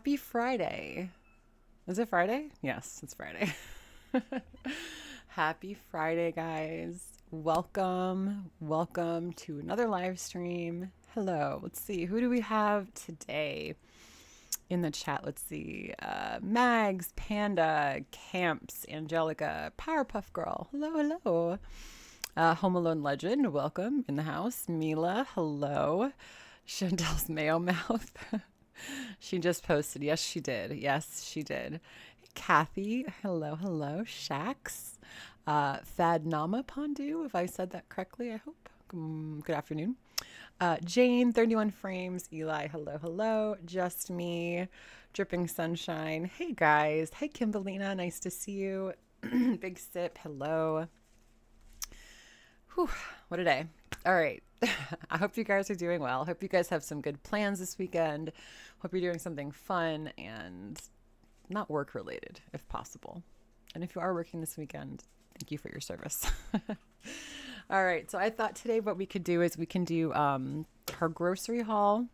Happy Friday. Is it Friday? Yes, it's Friday. Happy Friday, guys. Welcome. Welcome to another live stream. Hello. Let's see. Who do we have today in the chat? Let's see. Mags, Panda, Camps, Angelica, Powerpuff Girl. Hello, hello. Home Alone Legend, welcome in the house. Mila, hello. Chantel's Mayo Mouth. She just posted. Yes, she did. Yes, she did. Kathy, hello, hello. Shax, Fadnama Pondu, if I said that correctly, I hope. Good afternoon. Jane, 31 Frames. Eli, hello, hello. Just Me, Dripping Sunshine. Hey, guys. Hey, Kimberlina, nice to see you. Big Sip, hello. Whew, what a day. All right. I hope you guys are doing well. Hope you guys have some good plans this weekend. Hope you're doing something fun and not work related if possible. And if you are working this weekend, thank you for your service. All right. So I thought today what we could do is we can do her grocery haul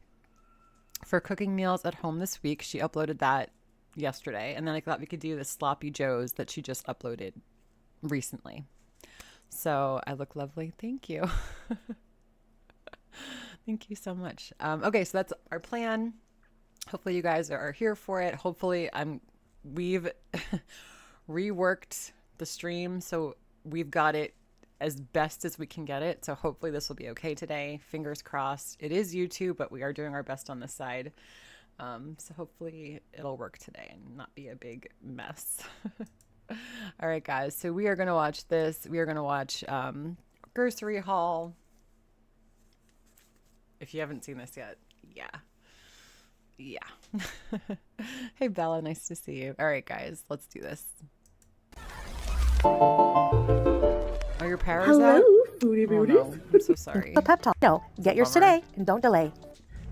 for cooking meals at home this week. She uploaded that yesterday. And then I thought we could do the Sloppy Joes that she just uploaded recently. So I look lovely. Thank you. Thank you so much. Okay, so that's our plan. Hopefully you guys are here for it. Hopefully we've reworked the stream, so we've got it as best as we can get it. So hopefully this will be okay today. Fingers crossed. It is YouTube, but we are doing our best on this side. So hopefully it'll work today and not be a big mess. All right, guys. So we are going to watch this. We are going to watch grocery haul. If you haven't seen this yet, yeah. Hey, Bella, nice to see you. All right, guys, let's do this. Are your powers Hello, out? Foodie Oh, Booties. no. I'm so sorry. A pep talk. No, get yours Bummer. today and don't delay.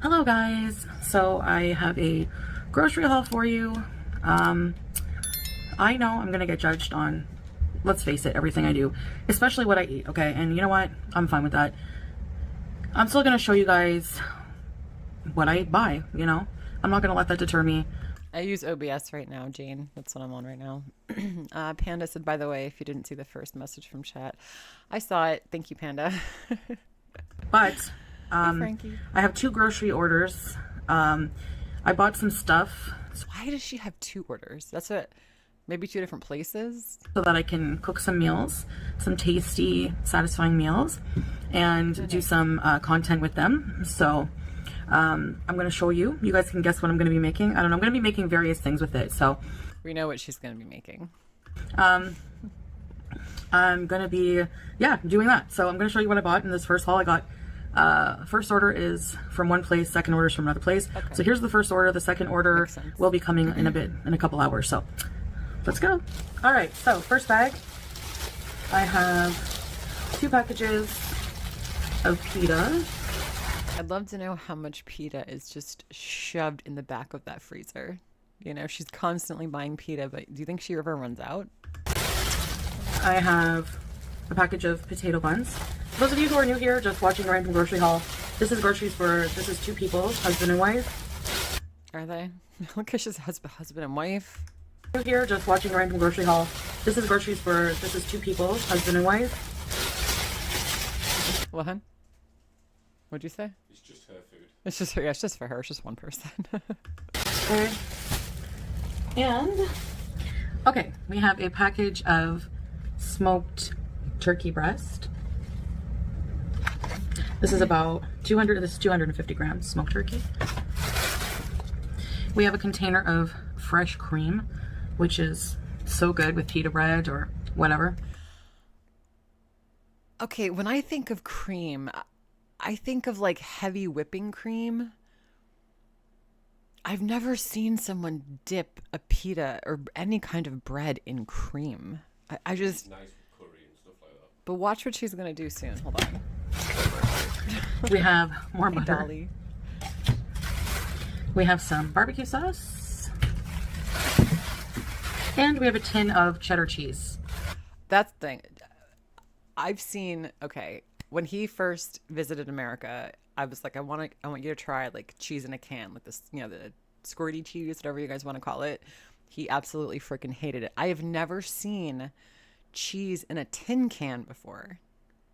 Hello guys, so I have a grocery haul for you. I know I'm gonna get judged on, let's face it, everything I do, especially what I eat, okay? And you know what? I'm fine with that. I'm still gonna show you guys what I buy, you know? I'm not gonna let that deter me. I use OBS right now, Jane. That's what I'm on right now. Panda said, by the way, if you didn't see the first message from chat, I saw it. Thank you, Panda. But, Hey, Frankie. I have 2 grocery orders. I bought some stuff So why does she have 2 orders? That's what, maybe 2 different places? so that I can cook some meals, some tasty, satisfying meals, and do some content with them. So I'm going to show you. You guys can guess what I'm going to be making. I don't know. I'm going to be making various things with it. So We know what she's going to be making. I'm going to be, doing that. So I'm going to show you what I bought in this first haul. I got, first order is from one place, second order is from another place. Okay. So here's the first order. The second order Makes sense. will be coming in a couple hours. So let's go. All right. So first bag, I have 2 packages of pita. I'd love to know how much pita is just shoved in the back of that freezer. You know, she's constantly buying pita, but do you think she ever runs out? I have a package of potato buns. For those of you who are new here, just watching a random grocery haul, this is 2 people, husband and wife. Are they? Look at she's husband and wife. New here, just watching a random grocery haul. This is 2 people, husband and wife. What, hun? What'd you say? It's just her food. It's just her. Yeah, it's just for her. It's just one person. Okay. And, okay, we have a package of smoked turkey breast. This is about 250 grams smoked turkey. We have a container of fresh cream, which is so good with pita bread or whatever. Okay, when I think of cream, I think of like heavy whipping cream. I've never seen someone dip a pita or any kind of bread in cream. I just, It's nice with curry and stuff like that. but watch what she's going to do soon. Hold on. We have more Hey, butter. Dolly. We have some barbecue sauce. And we have a tin of cheddar cheese. That's the thing. I've seen, okay, when he first visited America, I was like, I want you to try like cheese in a can, like this, you know, the squirty cheese, whatever you guys want to call it. He absolutely freaking hated it. I have never seen cheese in a tin can before.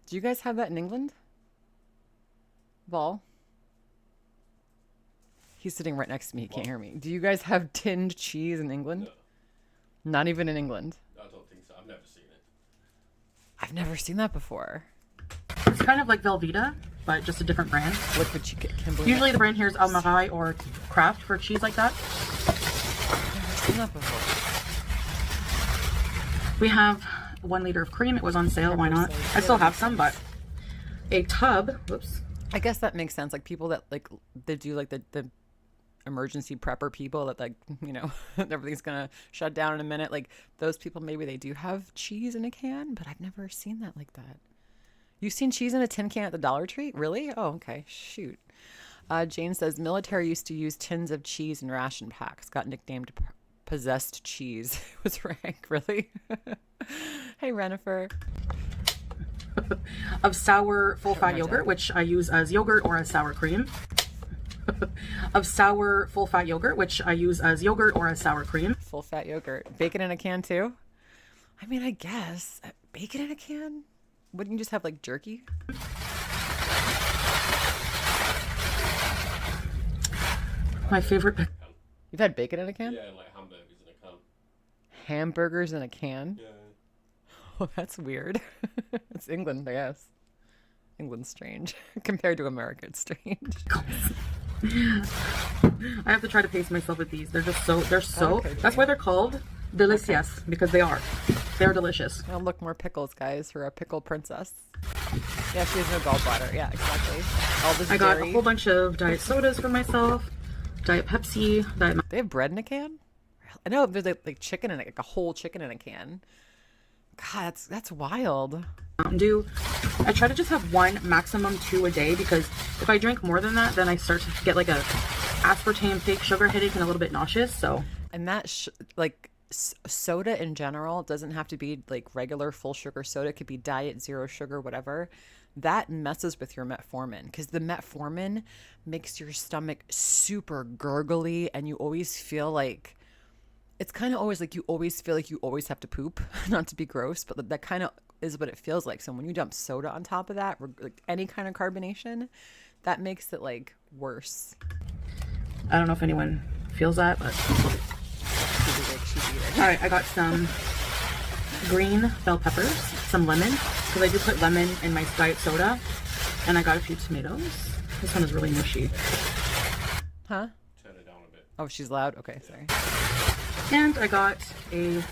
Do you guys have that in England? Vol? He's sitting right next to me. He can't hear me. Do you guys have tinned cheese in England? No. Not even in England. I don't think so. I've never seen it. I've never seen that before. It's kind of like Velveeta, but just a different brand. Liquid cheese. Usually the brand here is Almarai or Kraft for cheese like that. I've never seen that before. We have 1 liter of cream. It was on sale. Why not? I still have some, but a tub. Whoops. I guess that makes sense. Like people that like they do like the emergency prepper people that like, you know, everything's gonna shut down in a minute. Like those people, maybe they do have cheese in a can, but I've never seen that like that. You've seen cheese in a tin can at the Dollar Tree? Really? Oh, okay. Shoot. Jane says military used to use tins of cheese in ration packs. Got nicknamed possessed cheese. It was rank. Really? Hey, Renifer. Of sour full-fat yogurt, which I use as yogurt or as sour cream. Of sour full-fat yogurt, which I use as yogurt or as sour cream. Full fat yogurt. Bacon in a can too? I mean, I guess. Bacon in a can? Wouldn't you just have like jerky? My favorite. You've had bacon in a can? Yeah, and like hamburgers in a can. Hamburgers in a can? Yeah. Oh, that's weird. It's England, I guess. England's strange. Compared to America, it's strange. I have to try to pace myself with these. They're just so, Okay, that's why they're called delicious, because they are. They're delicious. Oh, look, more pickles, guys, for a pickle princess. Yeah, she has no gallbladder. Yeah, exactly. All this I got dairy. a whole bunch of diet sodas for myself, Diet Pepsi, Diet They have bread in a can? I know there's like chicken in it, like a whole chicken in a can. God, that's wild. Mountain Dew. I try to just have 1, maximum 2 a day, because if I drink more than that, then I start to get like a aspartame fake sugar headache and a little bit nauseous. So, And that soda in general doesn't have to be like regular full sugar soda. It could be diet, zero sugar, whatever. That messes with your metformin, because the metformin makes your stomach super gurgly, and you always feel like it's kind of always like you always feel like you always have to poop. Not to be gross, but that kind of is what it feels like. So when you dump soda on top of that, like any kind of carbonation, that makes it like worse. I don't know if anyone feels that, but She's eating. all right, I got some green bell peppers, some lemon, because I do put lemon in my diet soda, and I got a few tomatoes. This one is really mushy. Huh? Turn it down a bit. Oh, she's loud? Okay, sorry. And I got a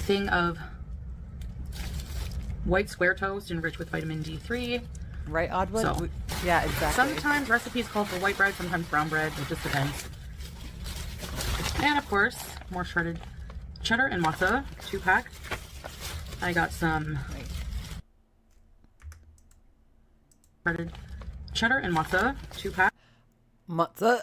thing of white square toast enriched with vitamin D3. Right, Oddwood? So, yeah, exactly. Sometimes recipes call for white bread, sometimes brown bread. It just depends. And of course, more shredded cheddar and matzo, 2-pack. I got some shredded cheddar and matzo, 2-pack. Matza.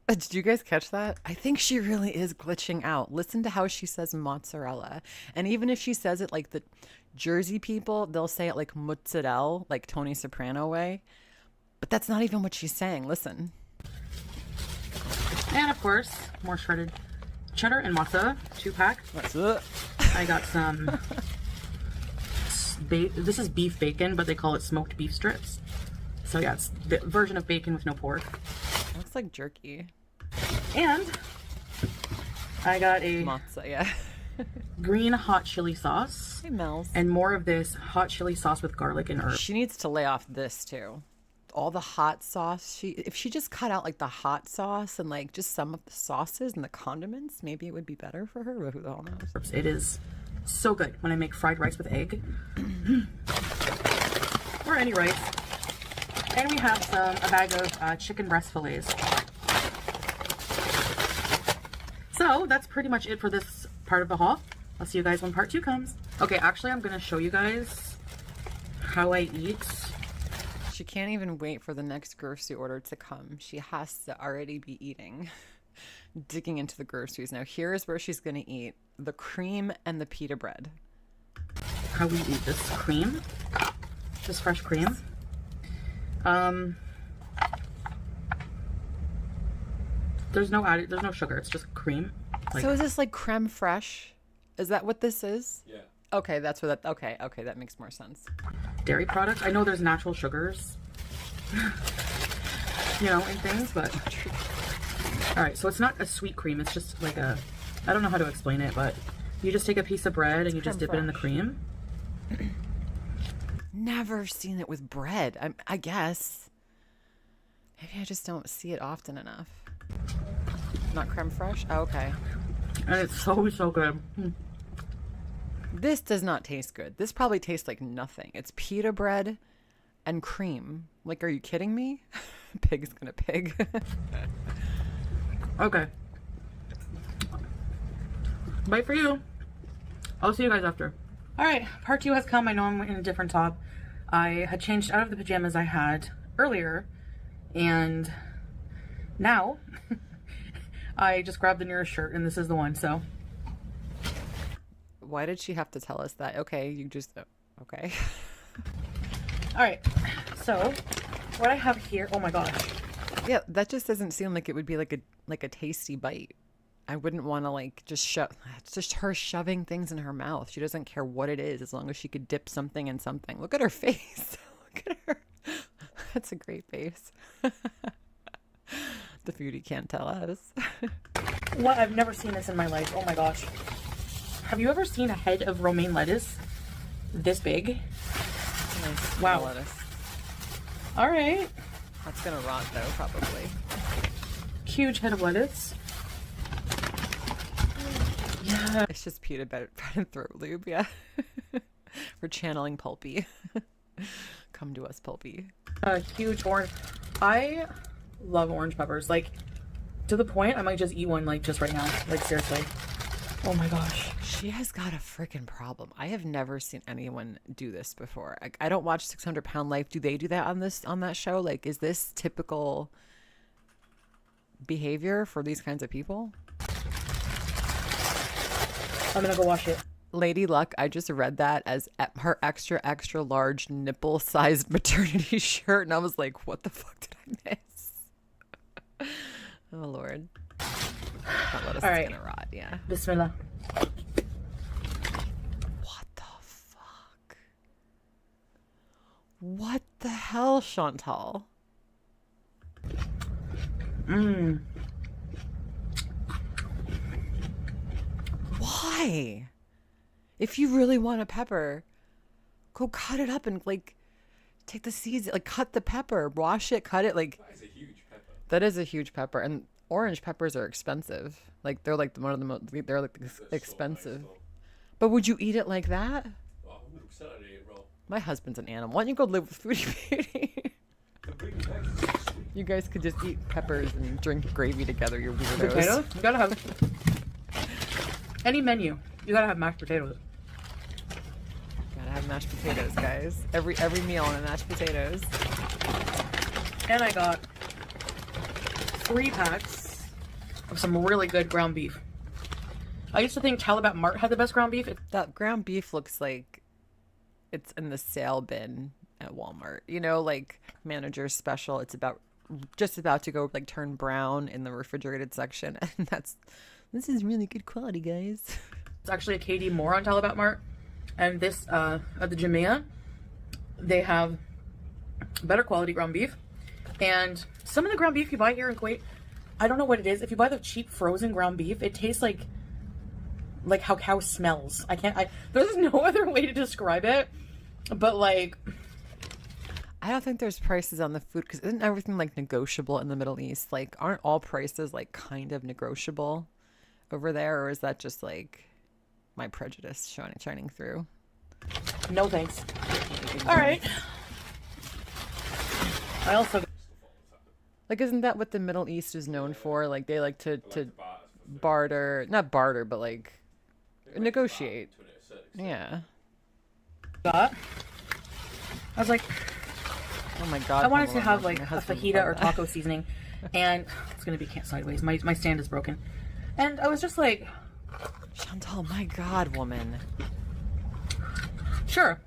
Did you guys catch that? I think she really is glitching out. Listen to how she says mozzarella. And even if she says it like the Jersey people, they'll say it like mozzarella, like Tony Soprano way. But that's not even what she's saying. Listen. And of course, more shredded cheddar and matzo, 2-pack. Matza. I got some, this is beef bacon, but they call it smoked beef strips. So yeah, it's the version of bacon with no pork. Looks like jerky. And I got a Matza, yeah. green hot chili sauce. Hey, Mel's. And more of this hot chili sauce with garlic and herbs. She needs to lay off this too. All the hot sauce. If she just cut out like the hot sauce and like just some of the sauces and the condiments, maybe it would be better for her. But who the hell knows? It is so good when I make fried rice with egg. Or any rice. And we have a bag of chicken breast fillets. So that's pretty much it for this part of the haul. I'll see you guys when part 2 comes. Okay, actually I'm gonna show you guys how I eat. She can't even wait for the next grocery order to come. She has to already be eating, digging into the groceries. Now here's where she's gonna eat the cream and the pita bread. How we eat this cream, just fresh cream. There's no added. There's no sugar. It's just cream. Like, So is this like creme fraiche? Is that what this is? Yeah. Okay, that's what that. Okay, okay, that makes more sense. dairy product. I know there's natural sugars, you know, in things, but all right. So it's not a sweet cream. It's just like a, I don't know how to explain it, but you just take a piece of bread and you just dip it in the cream. Never seen it with bread. I guess. Maybe I just don't see it often enough. Not creme fraiche? Oh, okay. And it's so, so good. This does not taste good. This probably tastes like nothing. It's pita bread and cream. Like, are you kidding me? Pig's gonna pig. Okay. Bye for you. I'll see you guys after. All right, part 2 has come. I know I'm in a different top. I had changed out of the pajamas I had earlier, and now I just grabbed the nearest shirt, and this is the one, so. Why did she have to tell us that? Okay, you just... Okay. All right, so what I have here, oh my gosh. Yeah, that just doesn't seem like it would be like a tasty bite. I wouldn't want to like just shove. It's just her shoving things in her mouth. She doesn't care what it is as long as she could dip something in something. Look at her face. Look at her. That's a great face. The foodie can't tell us. What? I've never seen this in my life. Oh my gosh. Have you ever seen a head of romaine lettuce this big? Nice. Wow. Lettuce. All right. That's gonna rot though, probably. Huge head of lettuce. Yeah. It's just pita bread and throat lube, yeah. We're channeling Pulpy. Come to us, Pulpy. A huge orange. I love orange peppers. Like, to the point I might just eat one, like, just right now. Like, seriously. Oh my gosh. She has got a freaking problem. I have never seen anyone do this before. I don't watch 600 Pound Life. Do they do that on that show? Like, is this typical behavior for these kinds of people? I'm gonna go wash it. Lady Luck, I just read that as her extra, extra large nipple sized maternity shirt. And I was like, what the fuck did I miss? Oh, Lord. That lettuce All is right. gonna rot, yeah. Bismillah. What the fuck? What the hell, Chantal? Mmm. Why? If you really want a pepper, go cut it up and like take the seeds, like cut the pepper, wash it, cut it. Like That is a huge pepper. that is a huge pepper, and orange peppers are expensive. Like they're like one of the most. They're like expensive. So nice, But would you eat it like that? though. 100% I'd eat it raw. My husband's an animal. Why don't you go live with Foodie Beauty? The big bags is so sweet. You guys could just eat peppers and drink gravy together. You're weirdos. Potatoes? You gotta have any menu. You gotta have mashed potatoes. Gotta have mashed potatoes, guys. Every meal on mashed potatoes. And I got 3 packs of some really good ground beef. I used to think Talabat Mart had the best ground beef. That ground beef looks like it's in the sale bin at Walmart. You know, like manager's special. It's just about to go like turn brown in the refrigerated section, and this is really good quality, guys. It's actually a KD more on Talabat Mart. And this, at the Jamia, they have better quality ground beef. And some of the ground beef you buy here in Kuwait, I don't know what it is. If you buy the cheap frozen ground beef, it tastes like how cow smells. There's no other way to describe it. But like, I don't think there's prices on the food because isn't everything like negotiable in the Middle East? Like, aren't all prices like kind of negotiable over there, or is that just like my prejudice shining through? no thanks. All right. I also Like, isn't that what the Middle East is known for? Like, they like to barter, not barter, but like negotiate. Yeah. got. I was like, Oh my God. I wanted to Pamela, have my like a husband fajita love or that. taco seasoning, and it's gonna be sideways. My stand is broken, and I was just like, Chantal, my God, woman. sure,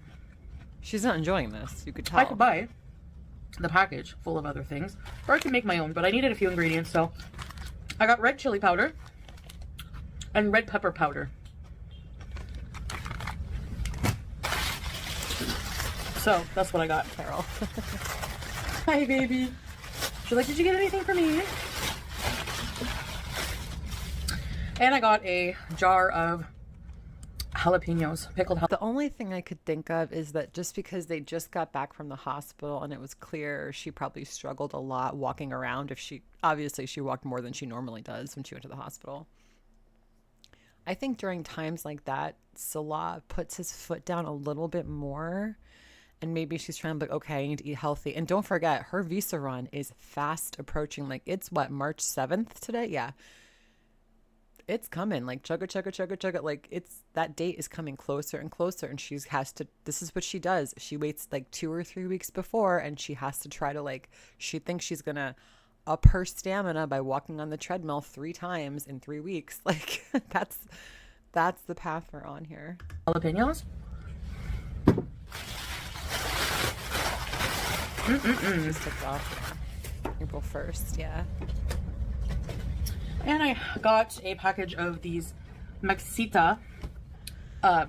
She's not enjoying this. You could tell. I could buy the package full of other things, or I could make my own. But I needed a few ingredients, so I got red chili powder and red pepper powder. So that's what I got. Carol. Hi, baby. She's like, did you get anything for me? And I got a jar of jalapenos, pickled jalapenos. The only thing I could think of is that just because they just got back from the hospital and it was clear she probably struggled a lot walking around. Obviously she walked more than she normally does when she went to the hospital. I think during times like that, Salah puts his foot down a little bit more, and maybe she's trying to be like, okay, I need to eat healthy. And don't forget, her visa run is fast approaching. Like, it's what, March 7th today? Yeah. It's coming, like chugga. Like, that date is coming closer and closer, and this is what she does. She waits like 2 or 3 weeks before, and she has to try to, like, she thinks she's gonna up her stamina by walking on the treadmill 3 times in 3 weeks. Like, that's the path we're on here. Jalapenos. Just took off April 1st, yeah. And I got a package of these Mexita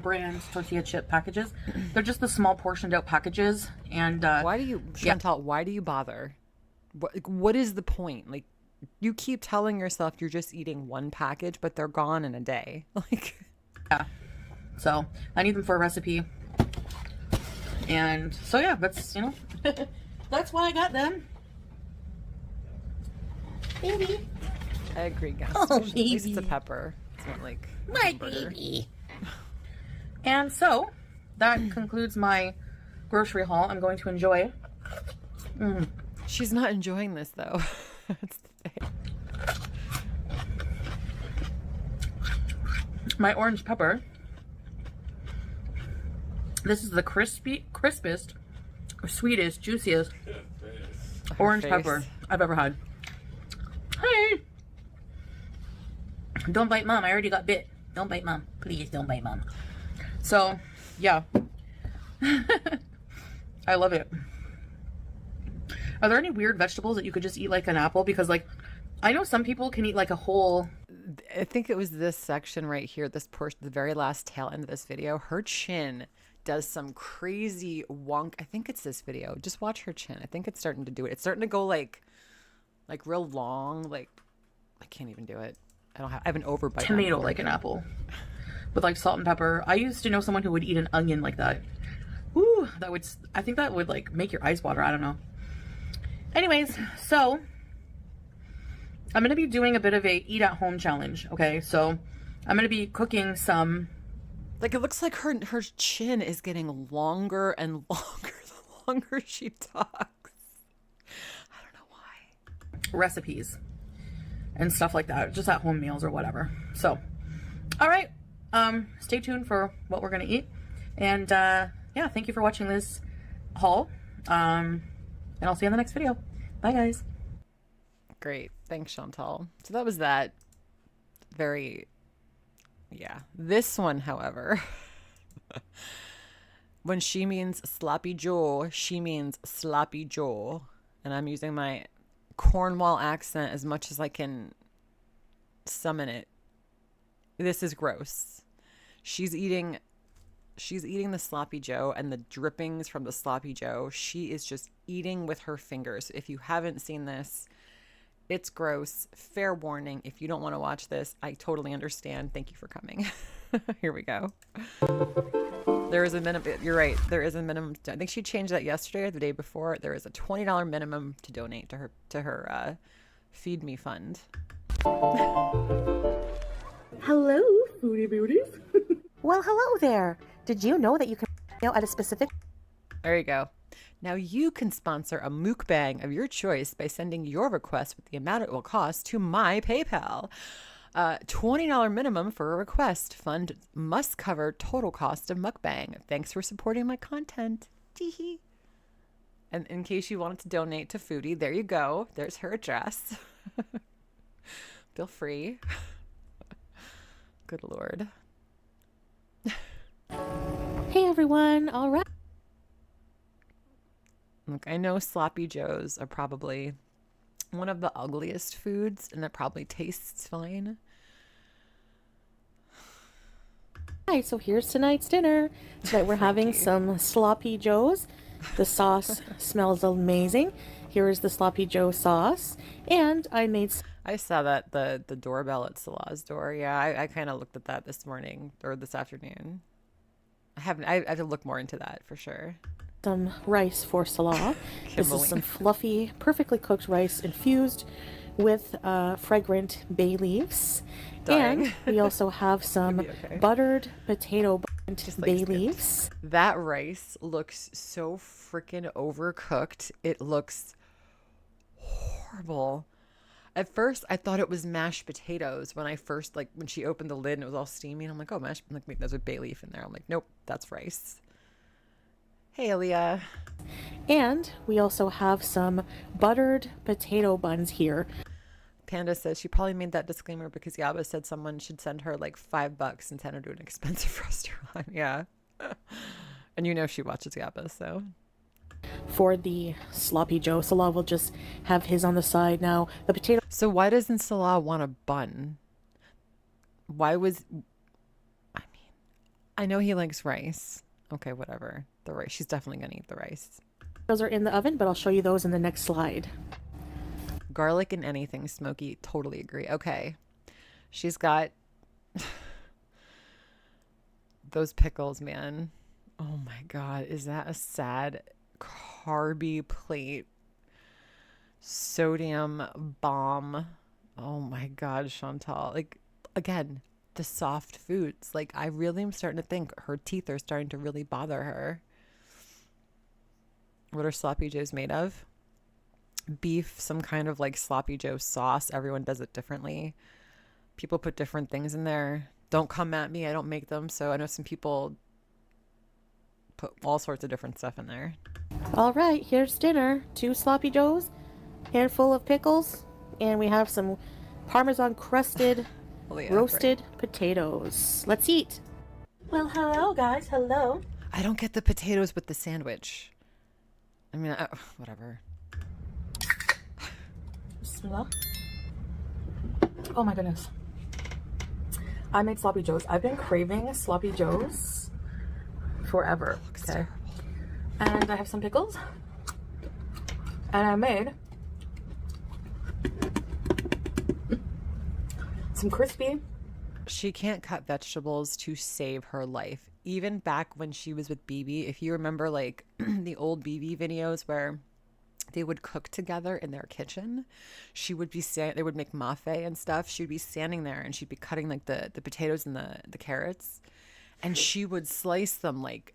brand tortilla chip packages. They're just the small portioned out packages. And Why do you, Chantal, why do you bother? What is the point? Like, you keep telling yourself you're just eating one package, but they're gone in a day. Like, yeah. So I need them for a recipe. And so, yeah, that's, you know, that's why I got them. Baby. I agree, guys. Oh, At least baby. the pepper. It's not like My burger. baby. And so that concludes my grocery haul. I'm going to enjoy. She's not enjoying this, though. That's the thing. My orange pepper. This is the crispest, sweetest, juiciest orange face. pepper I've ever had. Hey! Don't bite mom. I already got bit. Don't bite mom. Please don't bite mom. So, yeah. I love it. Are there any weird vegetables that you could just eat like an apple? Because, like, I know some people can eat like a whole... I think it was this section right here, this portion, the very last tail end of this video. Her chin does some crazy wonk. I think it's this video. Just watch her chin. I think it's starting to do it. It's starting to go like real long. Like, I can't even do it. I have an overbite. Tomato like an apple. With like salt and pepper. I used to know someone who would eat an onion like that. Ooh, I think that would like make your eyes water. I don't know. Anyways, so I'm going to be doing a bit of a eat at home challenge. Okay, so I'm going to be cooking some. Like, it looks like her chin is getting longer and longer the longer she talks. I don't know why. Recipes and stuff like that, just at home meals or whatever. So, all right, stay tuned for what we're going to eat. And yeah, thank you for watching this haul. And I'll see you in the next video. Bye, guys. Great. Thanks, Chantal. So that was that. Very, yeah. This one, however, when she means sloppy Joe, she means sloppy Joe. And I'm using my Cornwall accent as much as I can summon it. This is gross. She's eating the sloppy Joe, and the drippings from the sloppy Joe, she is just eating with her fingers. If you haven't seen this, it's gross. Fair warning, if you don't want to watch this, I totally understand. Thank you for coming. Here we go. There is a minimum. You're right. There is a minimum. I think she changed that yesterday or the day before. There is a $20 minimum to donate to her Feed Me fund. Hello, Foodie Beauties. Well, hello there. Did you know that you can at a specific... There you go. Now you can sponsor a mukbang of your choice by sending your request with the amount it will cost to my PayPal. $20 minimum for a request. Fund must cover total cost of mukbang. Thanks for supporting my content. Teehee. And in case you wanted to donate to Foodie, there you go. There's her address. Feel free. Good Lord. Hey, everyone. All right. Look, I know sloppy joes are probably one of the ugliest foods, and it probably tastes fine. Hi, so here's tonight's dinner. Tonight we're having some sloppy joes. The sauce smells amazing. Here is the sloppy joe sauce, and I made. I saw that the doorbell at Salah's door. Yeah, I kind of looked at that this morning or this afternoon. I have to look more into that for sure. Some rice for Salah. This is some fluffy, perfectly cooked rice infused with fragrant bay leaves. Dying. And we also have some buttered potato bay leaves. That rice looks so freaking overcooked. It looks horrible. At first, I thought it was mashed potatoes when when she opened the lid and it was all steamy. And I'm like, oh, mashed, like, wait, there's a bay leaf in there. I'm like, nope, that's rice. Hey, Aaliyah. And we also have some buttered potato buns here. Panda says she probably made that disclaimer because Yaba said someone should send her like $5 and send her to an expensive restaurant. Yeah. And you know she watches Yaba, so. For the sloppy joe, Salah will just have his on the side now. The potato. So why doesn't Salah want a bun? I know he likes rice. Okay, whatever. The rice. She's definitely gonna eat the rice. Those are in the oven, but I'll show you those in the next slide. Garlic and anything smoky. Totally agree. Okay. She's got those pickles, man. Oh my God. Is that a sad carby plate? Sodium bomb. Oh my God, Chantal. Like, again, the soft foods. Like, I really am starting to think her teeth are starting to really bother her. What are sloppy joes made of? Beef, some kind of like sloppy joe sauce. Everyone does it differently. People put different things in there. Don't come at me. I don't make them. So I know some people put all sorts of different stuff in there. All right, here's dinner. 2 sloppy joes, handful of pickles, and we have some Parmesan crusted roasted potatoes. Let's eat. Well, hello guys. Hello. I don't get the potatoes with the sandwich. I mean, whatever. Bismillah. Oh my goodness. I made sloppy joes. I've been craving sloppy joes forever. Okay. And I have some pickles. And I made some crispy. She can't cut vegetables to save her life. Even back when she was with BB, if you remember like the old BB videos where they would cook together in their kitchen, she would be they would make mafe and stuff. She'd be standing there and she'd be cutting like the potatoes and the carrots, and she would slice them like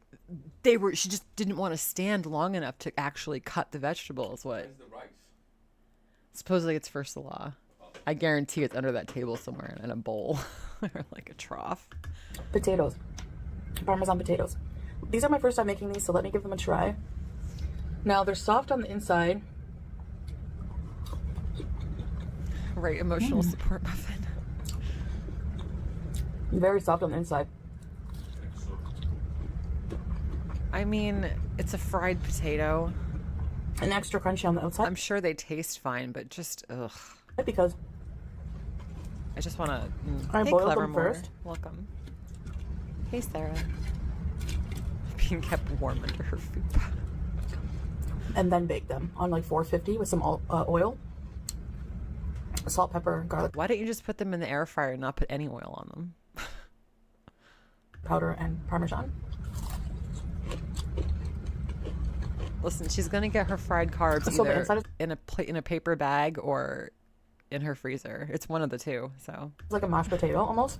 she just didn't want to stand long enough to actually cut the vegetables. What? Where's the rice? Supposedly it's for Salah. I guarantee it's under that table somewhere in a bowl or like a trough. Potatoes. Parmesan potatoes. These are my first time making these, so let me give them a try. Now they're soft on the inside. Right, emotional support muffin. Very soft on the inside. I mean, it's a fried potato. And extra crunchy on the outside. I'm sure they taste fine, but just ugh. Because I just want to. I Hey, boiled them Clevermore. first. Welcome. Hey, Sarah. Being kept warm under her food. and then bake them on like 450 with some oil, salt, pepper, garlic Why don't you just put them in the air fryer and not put any oil on them? powder, and Parmesan. Listen, she's gonna get her fried carbs So the either inside is- in a paper bag or in her freezer. It's one of the two. So It's like a mashed potato almost.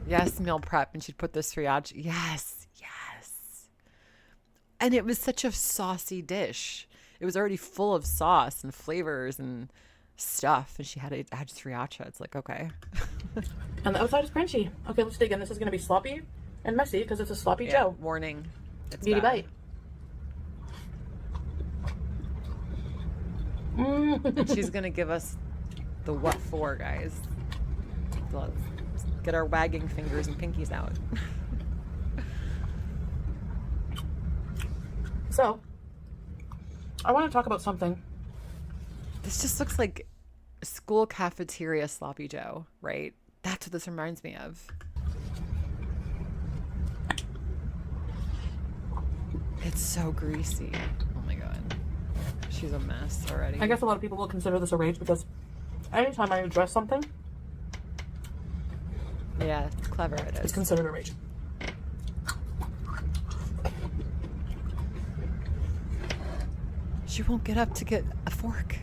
yes, meal prep, and she'd put the sriracha. Yes, yes. And it was such a saucy dish. It was already full of sauce and flavors and stuff, and she had to add sriracha. It's like, okay. And the outside is crunchy. Okay, let's dig in. This is going to be sloppy and messy because it's a sloppy Yeah, Joe. warning. It's Beauty bad. bite. Mm. And she's gonna give us the what for, guys. So let's get our wagging fingers and pinkies out. So, I want to talk about something. This just looks like school cafeteria sloppy Joe, right? That's what this reminds me of. It's so greasy. Oh my god. She's a mess already. I guess a lot of people will consider this a rage because anytime I address something, yeah, it's clever. It is. It's considered a rage. She won't get up to get a fork.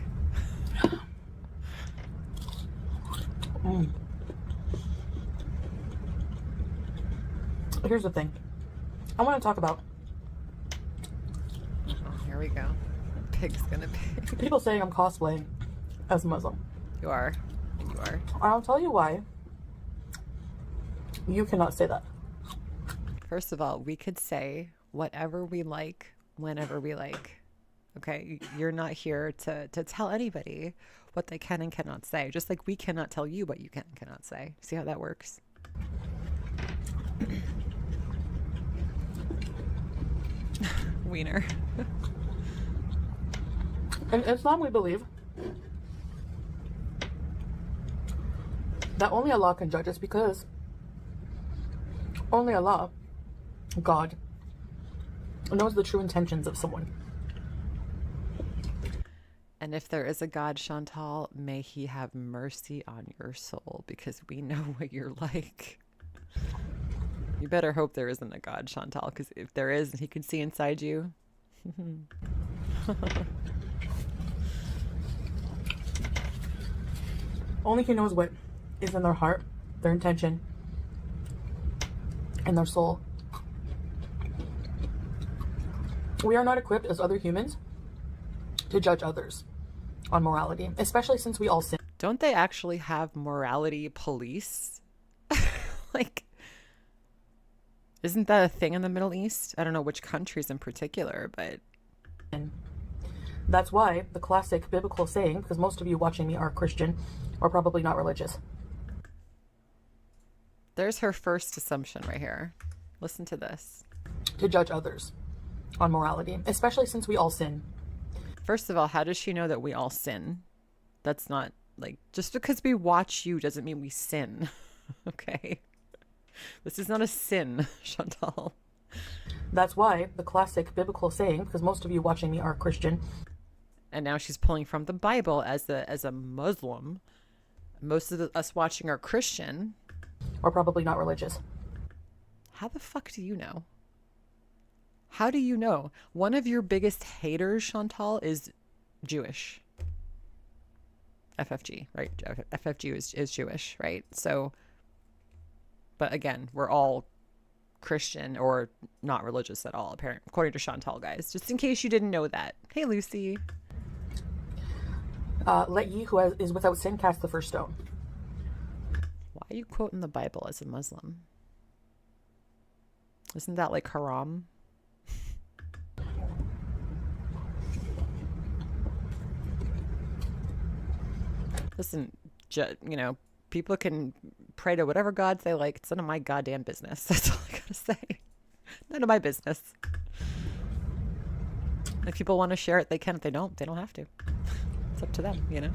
Here's the thing. I want to talk about. Oh, here we go. Pig's gonna pig. People saying I'm cosplaying as Muslim. You are. You are. I'll tell you why. You cannot say that. First of all, we could say whatever we like, whenever we like. Okay? You're not here to tell anybody what they can and cannot say. Just like we cannot tell you what you can and cannot say. See how that works? Wiener. In Islam, we believe that only Allah can judge us because only Allah, God, knows the true intentions of someone. And if there is a God, Chantal, may he have mercy on your soul because we know what you're like. You better hope there isn't a God, Chantal, because if there is and he can see inside you. Only he knows what is in their heart, their intention, and their soul. We are not equipped as other humans to judge others on morality, especially since we all sin. Don't they actually have morality police? Like, isn't that a thing in the Middle East? I don't know which countries in particular, but... That's why the classic biblical saying, because most of you watching me are Christian or probably not religious. There's her first assumption right here. Listen to this. To judge others on morality, especially since we all sin. First of all, how does she know that we all sin? That's not, like, just because we watch you doesn't mean we sin. Okay? This is not a sin, Chantal. That's why the classic biblical saying, because most of you watching me are Christian. And now she's pulling from the Bible as a Muslim. Most of us watching are Christian. Or probably not religious. How the fuck do you know? How do you know? One of your biggest haters, Chantal, is Jewish. FFG, right? FFG is Jewish, right? So, but again, we're all Christian or not religious at all, apparently, according to Chantal, guys. Just in case you didn't know that. Hey, Lucy. Let ye who is without sin cast the first stone. Why are you quoting the Bible as a Muslim? Isn't that like haram? Listen, you know, people can pray to whatever gods they like. It's none of my goddamn business. That's all I gotta say. None of my business. If people want to share it, they can. If they don't have to. It's up to them, you know?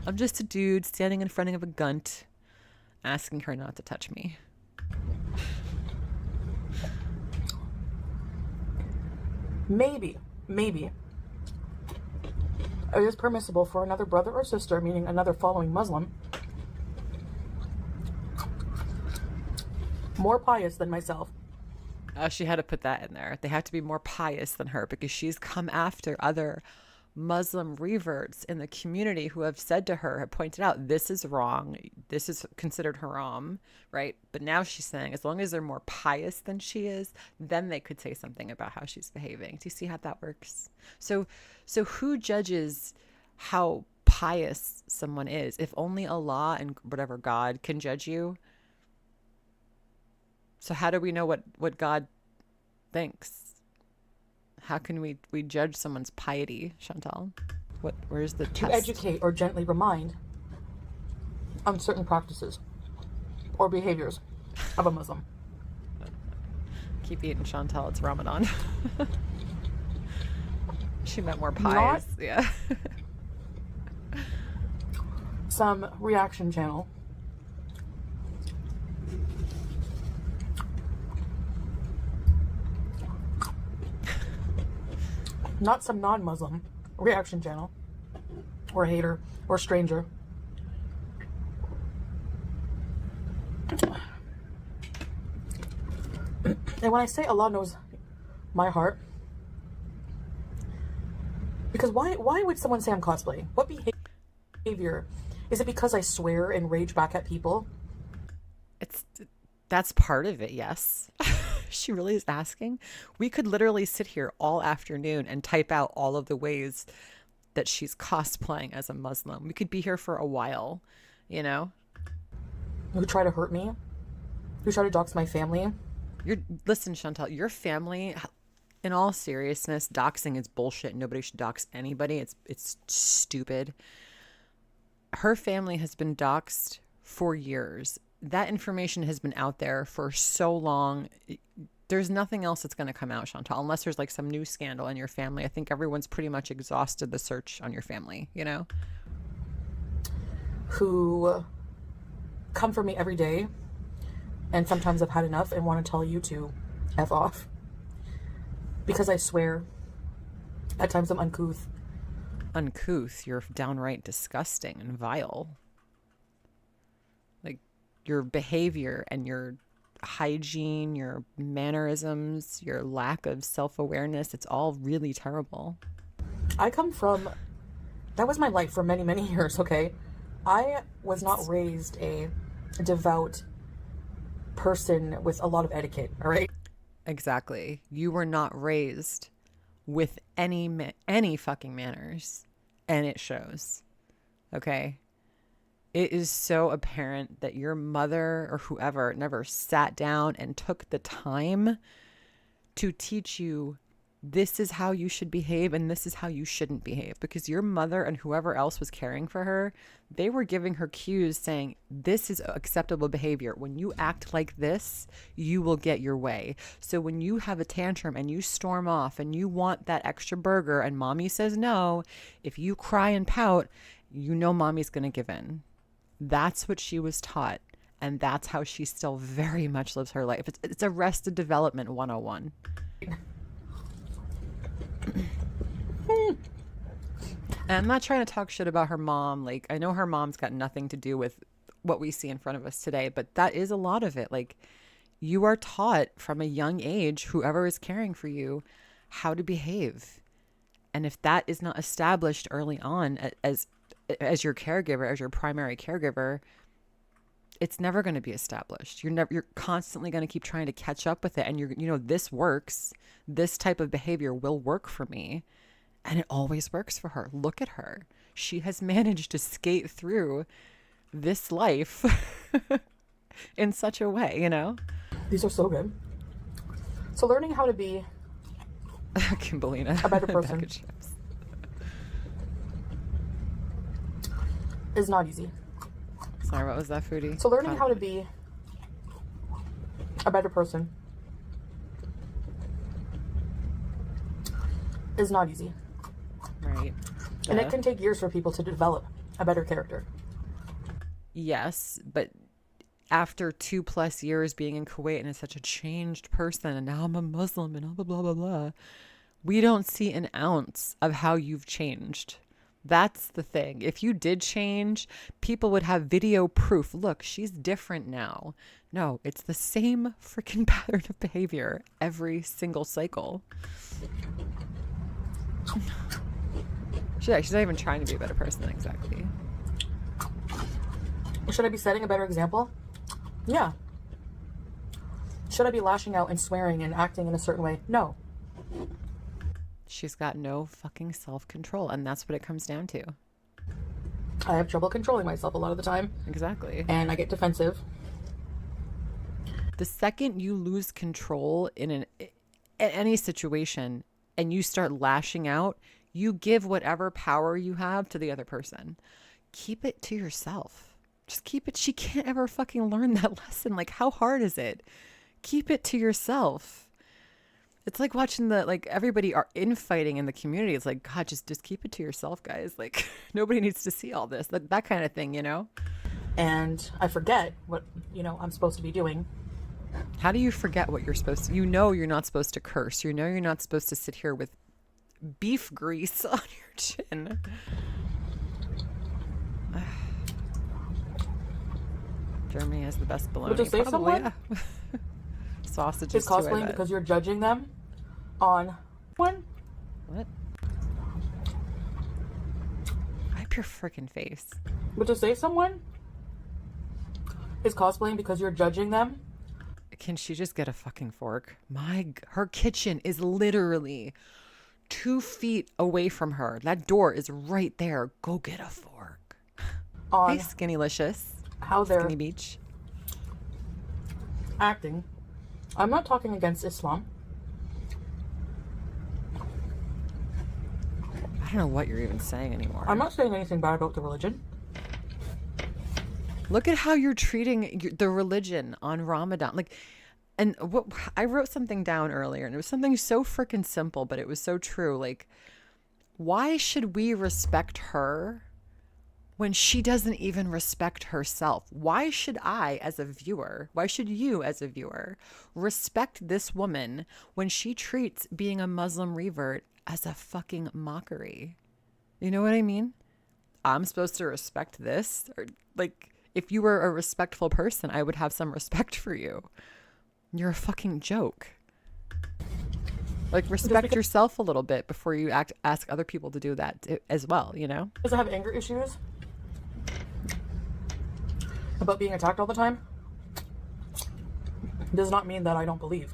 I'm just a dude standing in front of a gunt asking her not to touch me. Maybe it is permissible for another brother or sister, meaning another following Muslim, more pious than myself. She had to put that in there. They have to be more pious than her because she's come after other Muslim reverts in the community who have said to her, have pointed out, this is wrong. This is considered haram, right? But now she's saying as long as they're more pious than she is, then they could say something about how she's behaving. Do you see how that works? So who judges how pious someone is? If only Allah and whatever God can judge you. So how do we know what God thinks? How can we judge someone's piety, Chantal? Where's the To test? educate or gently remind on certain practices or behaviors of a Muslim. Keep eating, Chantal. It's Ramadan. She meant more pies. Yeah. Some reaction channel. Not some non-Muslim reaction channel, or hater, or stranger. And when I say Allah knows my heart, because why would someone say I'm cosplaying? What behavior? Is it because I swear and rage back at people? That's part of it, yes. She really is asking. We could literally sit here all afternoon and type out all of the ways that she's cosplaying as a Muslim. We could be here for a while, you know? Who try to hurt me? Who try to dox my family? Listen, Chantal, your family, in all seriousness, doxing is bullshit. Nobody should dox anybody. It's stupid. Her family has been doxed for years. That information has been out there for so long. There's nothing else that's going to come out, Chantal, unless there's like some new scandal in your family. I think everyone's pretty much exhausted the search on your family, you know? Who come for me every day and sometimes I've had enough and want to tell you to F off. Because I swear, at times I'm uncouth. Uncouth? You're downright disgusting and vile. Like, your behavior and your hygiene, your mannerisms, your lack of self-awareness, it's all really terrible. I come from, that was my life for many, many years, okay? I was not raised a devout person with a lot of etiquette, all right? Exactly. You were not raised with any fucking manners, and it shows. Okay? It is so apparent that your mother or whoever never sat down and took the time to teach you this is how you should behave and this is how you shouldn't behave, because your mother and whoever else was caring for her, they were giving her cues saying this is acceptable behavior. When you act like this, you will get your way. So when you have a tantrum and you storm off and you want that extra burger and mommy says no, if you cry and pout, you know mommy's going to give in. That's what she was taught, and that's how she still very much lives her life. It's Arrested Development 101. And I'm not trying to talk shit about her mom. Like, I know her mom's got nothing to do with what we see in front of us today, but that is a lot of it. Like, you are taught from a young age, whoever is caring for you, how to behave. And if that is not established early on as your caregiver, as your primary caregiver, it's never going to be established. You're constantly going to keep trying to catch up with it. And this works. This type of behavior will work for me. And it always works for her. Look at her. She has managed to skate through this life in such a way, you know? These are so good. So learning how to be Kimbolina, a better person is not easy. Sorry, what was that, Foodie? So learning how to be a better person is not easy. Right. And it can take years for people to develop a better character. Yes, but after 2+ years being in Kuwait and as such a changed person, and now I'm a Muslim and blah, blah, blah, blah, we don't see an ounce of how you've changed. That's the thing. If you did change, people would have video proof. Look, she's different now. No, it's the same freaking pattern of behavior every single cycle. She's not even trying to be a better person, exactly. Should I be setting a better example? Yeah. Should I be lashing out and swearing and acting in a certain way? No. She's got no fucking self-control, and that's what it comes down to. I have trouble controlling myself a lot of the time. Exactly. And I get defensive. The second you lose control in any situation and you start lashing out, you give whatever power you have to the other person. Keep it to yourself. Just keep it. She can't ever fucking learn that lesson. Like, how hard is it? Keep it to yourself. It's like watching like everybody are infighting in the community. It's like, God, just keep it to yourself, guys. Like nobody needs to see all this, that kind of thing, you know? And I forget what, I'm supposed to be doing. How do you forget what you're supposed to? You know you're not supposed to curse. You know you're not supposed to sit here with beef grease on your chin. Germany has the best bologna. Would you say someone? Yeah. Sausages is cosplaying because you're judging them on one? What? Wipe your freaking face. Would you say someone is cosplaying because you're judging them? Can she just get a fucking fork? Her kitchen is literally 2 feet away from her. That door is right there. Go get a fork. On hey, Skinnylicious. How they're Skinny Beach. Acting. I'm not talking against Islam. I don't know what you're even saying anymore. I'm not saying anything bad about the religion. Look at how you're treating the religion on Ramadan. Like, and what I wrote something down earlier, and it was something so freaking simple, but it was so true. Like, why should we respect her when she doesn't even respect herself? Why should I, as a viewer, why should you, as a viewer, respect this woman when she treats being a Muslim revert as a fucking mockery? You know what I mean? I'm supposed to respect this? Or, like, if you were a respectful person, I would have some respect for you. You're a fucking joke. Like, respect yourself a little bit before you ask other people to do that as well, you know? Because I have anger issues about being attacked all the time does not mean that I don't believe.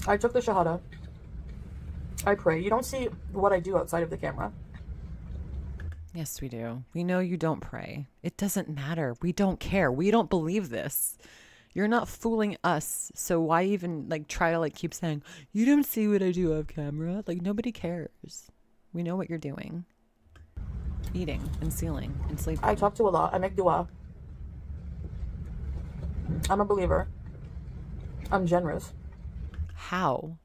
I took the Shahada. I pray. You don't see what I do outside of the camera. Yes, we do. We know you don't pray. It doesn't matter. We don't care. We don't believe this. You're not fooling us. So why even try to keep saying, you don't see what I do off camera? Like, nobody cares. We know what you're doing. Eating and sealing and sleeping. I talk to Allah. I make dua. I'm a believer. I'm generous. How?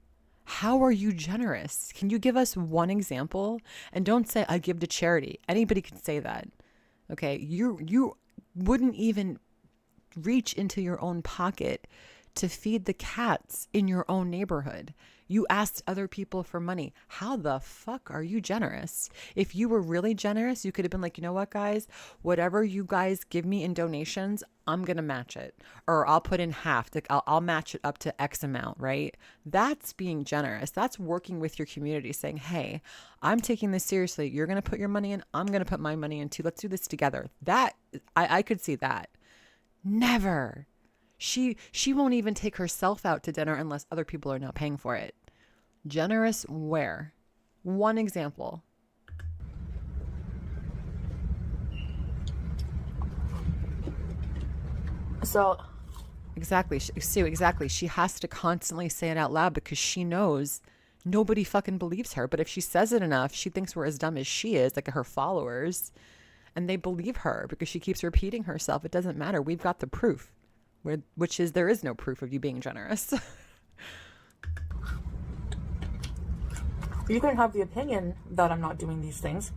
How are you generous? Can you give us one example? And don't say, I give to charity. Anybody can say that. Okay? You wouldn't even reach into your own pocket to feed the cats in your own neighborhood. You asked other people for money. How the fuck are you generous? If you were really generous, you could have been like, you know what, guys? Whatever you guys give me in donations, I'm going to match it. Or I'll put in half. I'll match it up to X amount, right? That's being generous. That's working with your community, saying, hey, I'm taking this seriously. You're going to put your money in. I'm going to put my money in too. Let's do this together. That, I could see that. Never. She won't even take herself out to dinner unless other people are now paying for it. Generous where? One example. So exactly, Sue, exactly. She has to constantly say it out loud because she knows nobody fucking believes her. But if she says it enough, she thinks we're as dumb as she is, like her followers, and they believe her because she keeps repeating herself. It doesn't matter. We've got the proof, which is there is no proof of you being generous. you can have the opinion that I'm not doing these things,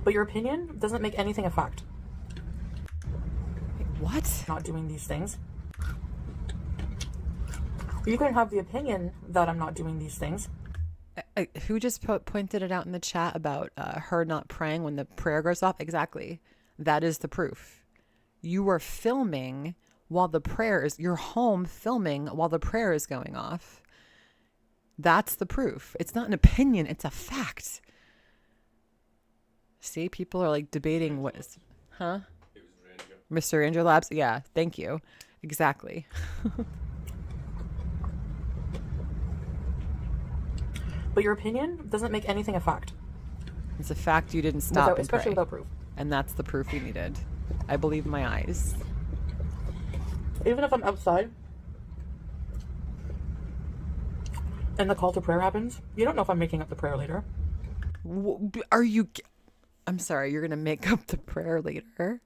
but your opinion doesn't make anything a fact. What? Not doing these things. You can have the opinion that I'm not doing these things. Who just pointed it out in the chat about her not praying when the prayer goes off? Exactly. That is the proof. You were filming while the prayer is, you're home filming while the prayer is going off. That's the proof. It's not an opinion. It's a fact. See, people are debating what is, huh? It was Mr. Ranger Labs. Yeah. Thank you. Exactly. But your opinion doesn't make anything a fact. It's a fact you didn't stop and especially pray. without proof. And that's the proof we needed. I believe my eyes. Even if I'm outside and the call to prayer happens, you don't know if I'm making up the prayer later. Are you... I'm sorry, you're going to make up the prayer later.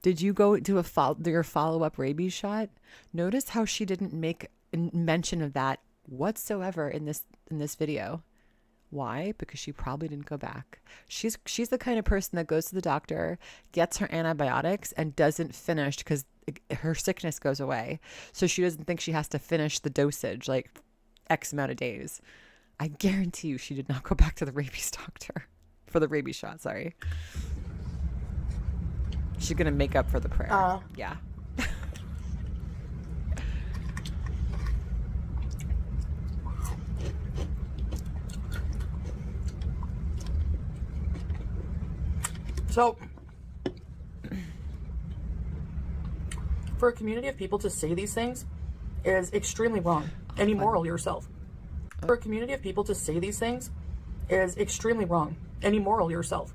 Did you go do your follow-up rabies shot? Notice how she didn't make mention of that whatsoever in this video. Why? Because she probably didn't go back. She's the kind of person that goes to the doctor, gets her antibiotics, and doesn't finish because her sickness goes away. So she doesn't think she has to finish the dosage like X amount of days. I guarantee you she did not go back to the rabies doctor for the rabies shot. Sorry. She's going to make up for the prayer. Yeah. So, for a community of people to say these things is extremely wrong and immoral yourself. For a community of people to say these things is extremely wrong and immoral yourself.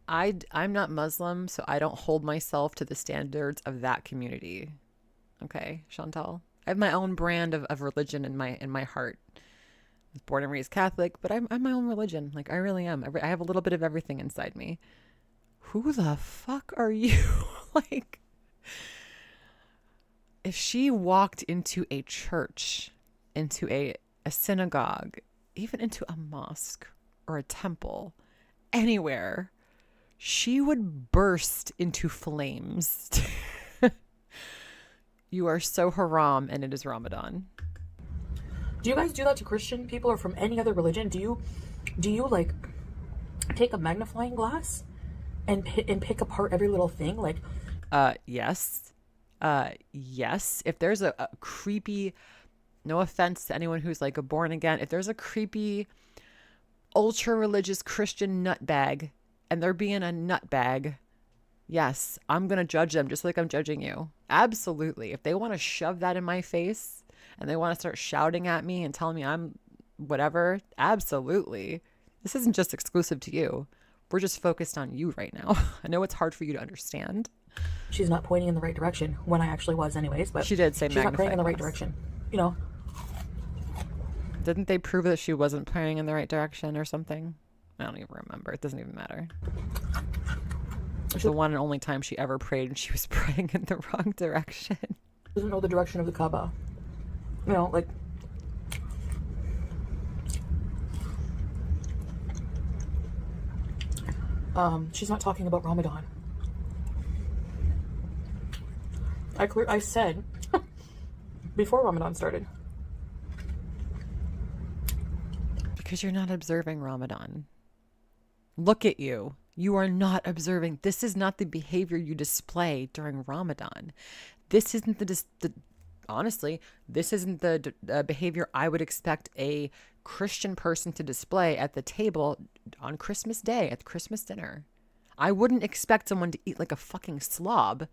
I'm not Muslim, so I don't hold myself to the standards of that community. Okay, Chantal? I have my own brand of religion in my heart. I was born and raised Catholic, but I'm my own religion. Like, I really am. I have a little bit of everything inside me. Who the fuck are you? Like, if she walked into a church, into a synagogue, even into a mosque or a temple, anywhere, she would burst into flames. You are so haram, and it is Ramadan. Do you guys do that to Christian people or from any other religion? Do you like take a magnifying glass and pick apart every little thing? Like, yes. Yes. If there's a creepy, no offense to anyone who's like a born again, if there's a creepy, ultra religious Christian nutbag and they're being a nutbag, yes, I'm going to judge them just like I'm judging you. Absolutely. If they want to shove that in my face and they want to start shouting at me and telling me I'm whatever, absolutely. This isn't just exclusive to you. We're just focused on you right now. I know it's hard for you to understand. She's not pointing in the right direction when I actually was anyways, but she did say she's not praying in the right direction. You know. Didn't they prove that she wasn't praying in the right direction or something? I don't even remember. It doesn't even matter. It's the one and only time she ever prayed and she was praying in the wrong direction. Doesn't know the direction of the Kaaba. You know, like, she's not talking about Ramadan. I said before Ramadan started. Because you're not observing Ramadan. Look at you. You are not observing. This is not the behavior you display during Ramadan. This isn't honestly, this isn't the behavior I would expect a Christian person to display at the table on Christmas Day, at the Christmas dinner. I wouldn't expect someone to eat like a fucking slob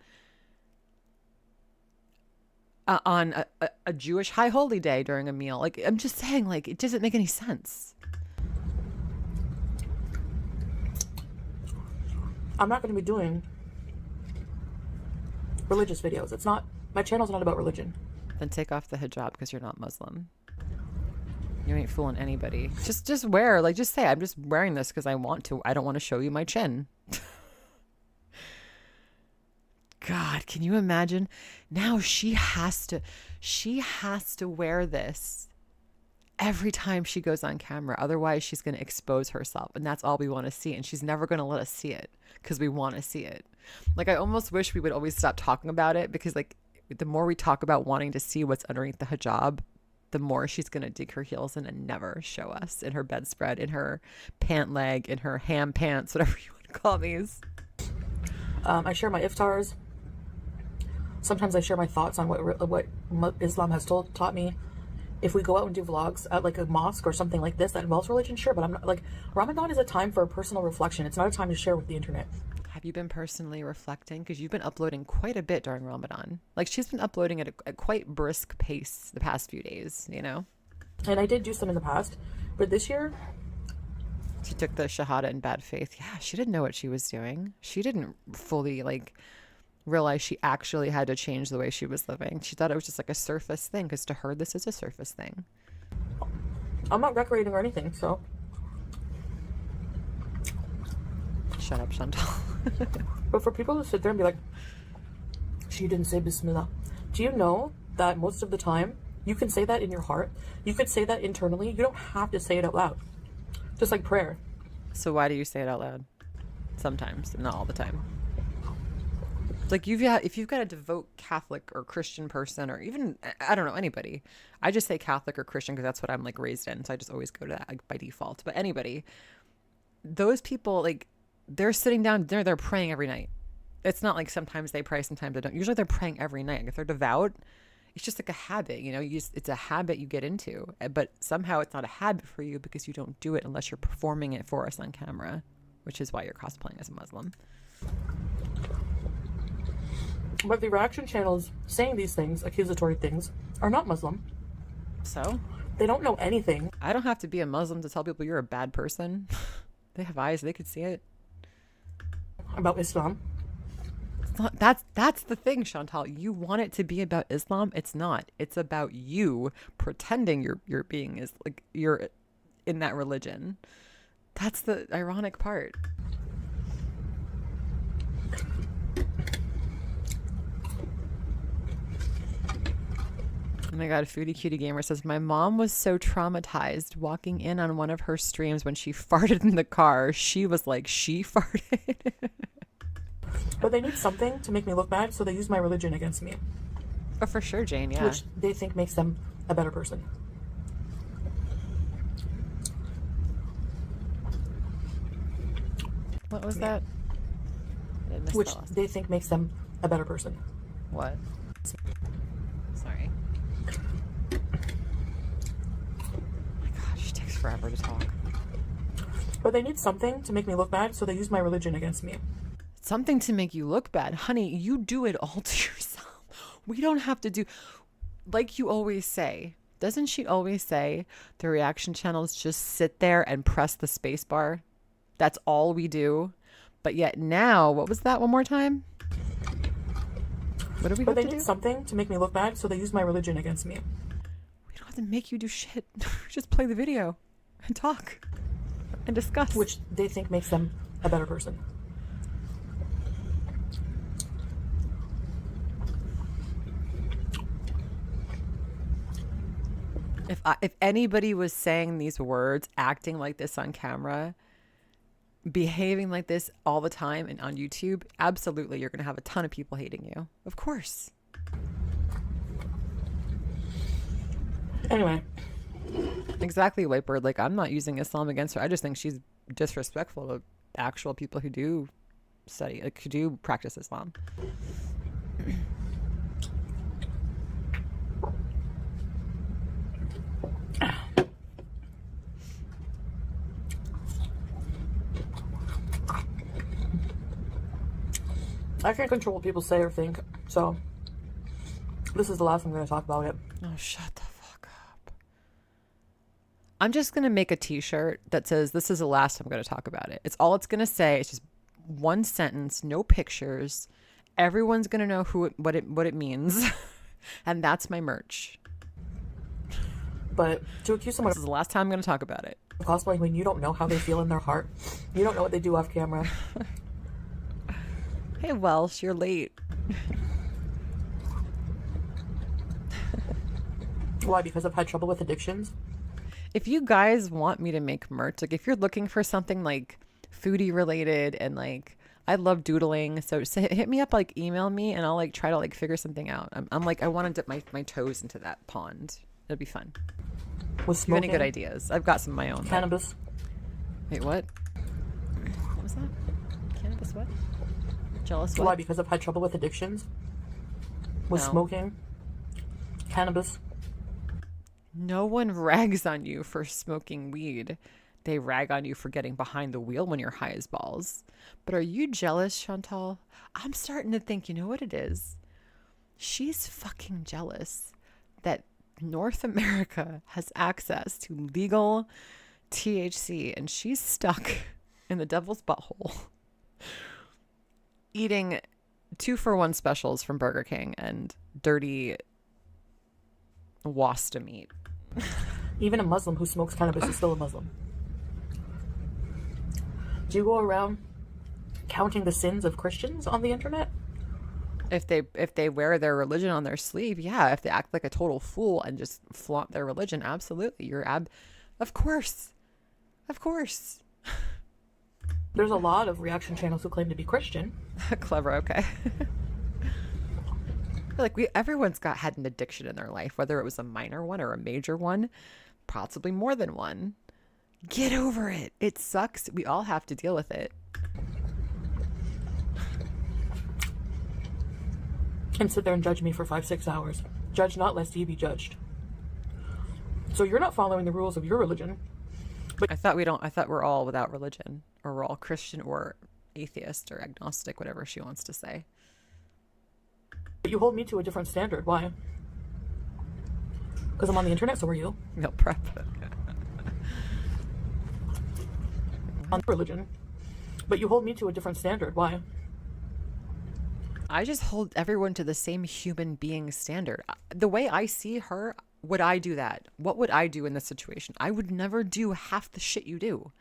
on a Jewish high holy day during a meal. Like, I'm just saying, like, it doesn't make any sense. I'm not going to be doing religious videos. It's not, my channel's not about religion. Then take off the hijab because you're not Muslim. You ain't fooling anybody. Just wear, like, just say, I'm just wearing this because I want to. I don't want to show you my chin. God, can you imagine? Now she has to wear this every time she goes on camera. Otherwise, she's going to expose herself. And that's all we want to see. And she's never going to let us see it because we want to see it. Like, I almost wish we would always stop talking about it because, like, the more we talk about wanting to see what's underneath the hijab, the more she's going to dig her heels in and never show us in her bedspread, in her pant leg, in her ham pants, whatever you want to call these. I share my iftars. Sometimes I share my thoughts on what Islam has taught me. If we go out and do vlogs at like a mosque or something like this that involves religion, sure, but I'm not, like, Ramadan is a time for personal reflection. It's not a time to share with the internet. Have you been personally reflecting? Because you've been uploading quite a bit during Ramadan. Like, she's been uploading at a quite brisk pace the past few days, you know? And I did do some in the past, but this year... She took the Shahada in bad faith. Yeah, she didn't know what she was doing. She didn't fully, like, realize she actually had to change the way she was living. She thought it was just like a surface thing, because to her, this is a surface thing. I'm not decorating or anything, so... Shut up, Chantal. But for people to sit there and be like, she didn't say Bismillah. Do you know that most of the time you can say that in your heart? You could say that internally. You don't have to say it out loud. Just like prayer. So why do you say it out loud? Sometimes, not all the time. Like if you've got a devout Catholic or Christian person, or even, I don't know, anybody. I just say Catholic or Christian because that's what I'm like raised in. So I just always go to that like, by default. But anybody, those people, like, they're sitting down, they're praying every night. It's not like sometimes they pray, sometimes they don't. Usually they're praying every night. If they're devout, it's just like a habit, you know, it's a habit you get into, but somehow it's not a habit for you because you don't do it unless you're performing it for us on camera, which is why you're cosplaying as a Muslim. But the reaction channels saying these things, accusatory things, are not Muslim. So? They don't know anything. I don't have to be a Muslim to tell people you're a bad person. They have eyes, they could see it. About Islam. It's not, that's the thing, Chantal. You want it to be about Islam. It's not. It's about you pretending you're being is like you're in that religion. That's the ironic part. Oh my God, Foodie Cutie Gamer says, my mom was so traumatized walking in on one of her streams when she farted in the car. She was like, she farted. But they need something to make me look bad, so they use my religion against me. Oh, for sure, Jane, yeah. Which they think makes them a better person. What was that? Which they think makes them a better person. What? Sorry. Oh my God, she takes forever to talk. But they need something to make me look bad, so they use my religion against me. Something to make you look bad. Honey, you do it all to yourself. We don't have to do, like you always say. Doesn't she always say the reaction channels just sit there and press the space bar? That's all we do. But yet now, what was that one more time? What do we have to do? But they need something to make me look bad, so they use my religion against me. We don't have to make you do shit. Just play the video and talk and discuss. Which they think makes them a better person. If anybody was saying these words, acting like this on camera, behaving like this all the time and on YouTube, absolutely, you're going to have a ton of people hating you. Of course. Anyway. Exactly, Whitebird. Like, I'm not using Islam against her. I just think she's disrespectful to actual people who do study, like, who do practice Islam. I can't control what people say or think, so this is the last I'm going to talk about it. Oh, shut the fuck up. I'm just going to make a t-shirt that says, this is the last I'm going to talk about it. It's all it's going to say. It's just one sentence, no pictures. Everyone's going to know what it means. And that's my merch. But to accuse someone This is the last time I'm going to talk about it. of cosplaying when you don't know how they feel in their heart, you don't know what they do off camera. Hey, Welsh, you're late. Why? Because I've had trouble with addictions? If you guys want me to make merch, like if you're looking for something like foodie related and like I love doodling, so hit me up, like email me and I'll like try to like figure something out. I'm like I want to dip my toes into that pond. It'll be fun. With If you have smoking? any good ideas? I've got some of my own. Cannabis? Wait, what? What was that? Cannabis what? Jealous what? Why? Because I've had trouble with addictions? With No. smoking? Cannabis? No one rags on you for smoking weed. They rag on you for getting behind the wheel when you're high as balls. But are you jealous, Chantal? I'm starting to think, you know what it is? She's fucking jealous that North America has access to legal THC and she's stuck in the devil's butthole eating 2-for-1 specials from Burger King and dirty wasta meat. Even a Muslim who smokes cannabis is still a Muslim. Do you go around counting the sins of Christians on the internet? If they wear their religion on their sleeve, yeah. If they act like a total fool and just flaunt their religion, absolutely. Of course. Of course. There's a lot of reaction channels who claim to be Christian. Clever, okay. Like everyone's had an addiction in their life, whether it was a minor one or a major one, possibly more than one. Get over it. It sucks. We all have to deal with it. And sit there and judge me for 5-6 hours. Judge not lest ye be judged. So you're not following the rules of your religion. But I thought we're all without religion, or we're all Christian or atheist or agnostic, whatever she wants to say. you hold me to a different standard. Why? Because I'm on the internet, so are you. Meal prep. On religion. But you hold me to a different standard. Why? I just hold everyone to the same human being standard. The way I see her, would I do that? What would I do in this situation? I would never do half the shit you do.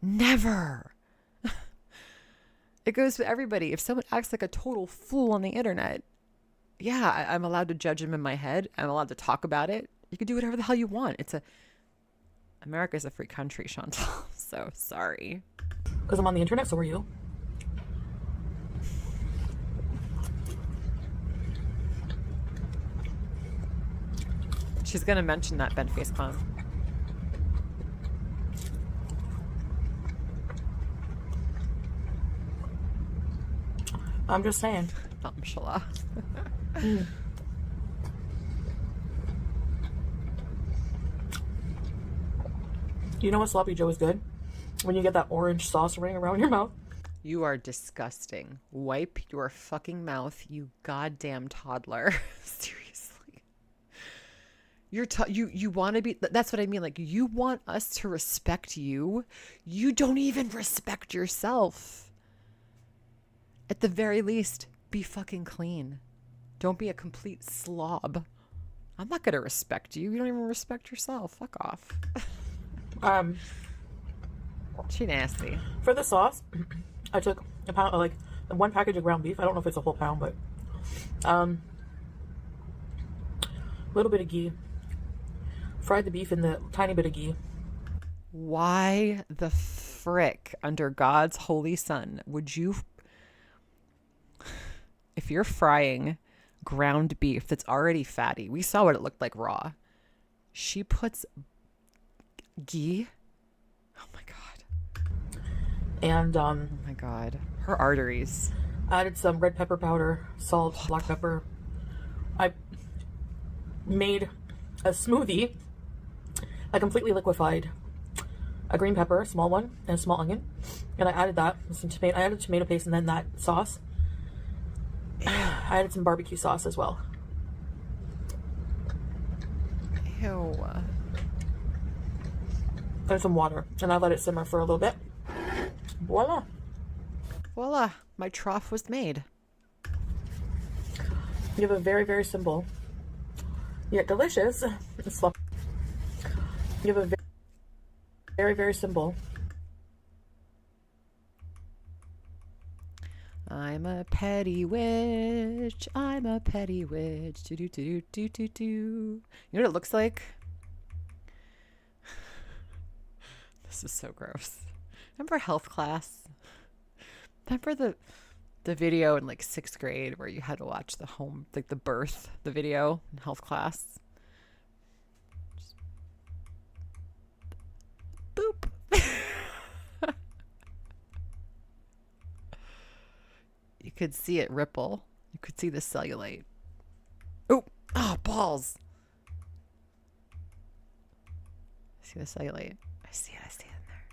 Never. It goes with everybody. If someone acts like a total fool on the internet, yeah, I'm allowed to judge them in my head. I'm allowed to talk about it. You can do whatever the hell you want. America's a free country, Chantal. So sorry. Because I'm on the internet, so are you. She's going to mention that bent face clown. I'm just saying. Inshallah. You know what sloppy joe is good? When you get that orange sauce running around your mouth. You are disgusting. Wipe your fucking mouth, you goddamn toddler. Seriously. You want to be, that's what I mean. Like, you want us to respect you. You don't even respect yourself. At the very least, be fucking clean. Don't be a complete slob. I'm not going to respect you. You don't even respect yourself. Fuck off. She nasty. For the sauce, I took a pound, like 1 package of ground beef. I don't know if it's a whole pound, but a little bit of ghee. Fried the beef in the tiny bit of ghee. Why the frick, under God's holy sun, would you, if you're frying ground beef that's already fatty, we saw what it looked like raw, she puts ghee? Oh my God. And oh my God, her arteries. Added some red pepper powder, salt, black pepper. I made a smoothie. I completely liquefied a green pepper, a small one, and a small onion, and I added that, some tomato. I added tomato paste and then that sauce. I added some barbecue sauce as well. Ew. And some water, and I let it simmer for a little bit. Voila. Voila, my trough was made. You have a very, very simple, yet delicious. You have a very, very simple. I'm a petty witch. I'm a petty witch. Do do do do do do. You know what it looks like? This is so gross. Remember health class? Remember the video in like 6th grade where you had to watch the birth, the video in health class? Just boop. You could see it ripple. You could see the cellulite. Oh, balls. See the cellulite. I see it in there.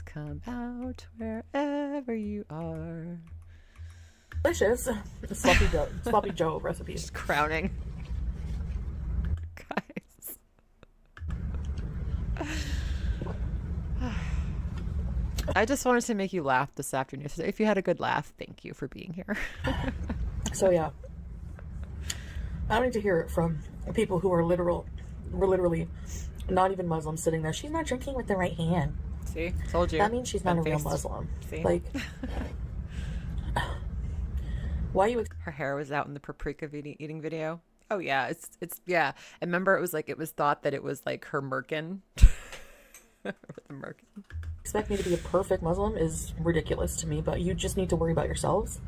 Come out wherever you are. Delicious. Sloppy Joe recipe. Just crowning. Guys. I just wanted to make you laugh this afternoon. So if you had a good laugh, thank you for being here. So yeah, I don't need to hear it from people who are literally not even Muslims sitting there. She's not drinking with the right hand. See? Told you. That means she's not a real Red-faced. Muslim. See? Like, why you? Her hair was out in the paprika eating video. Oh yeah, it's yeah. And remember, it was thought that it was like her merkin. The merkin. Expect me to be a perfect Muslim is ridiculous to me, but you just need to worry about yourselves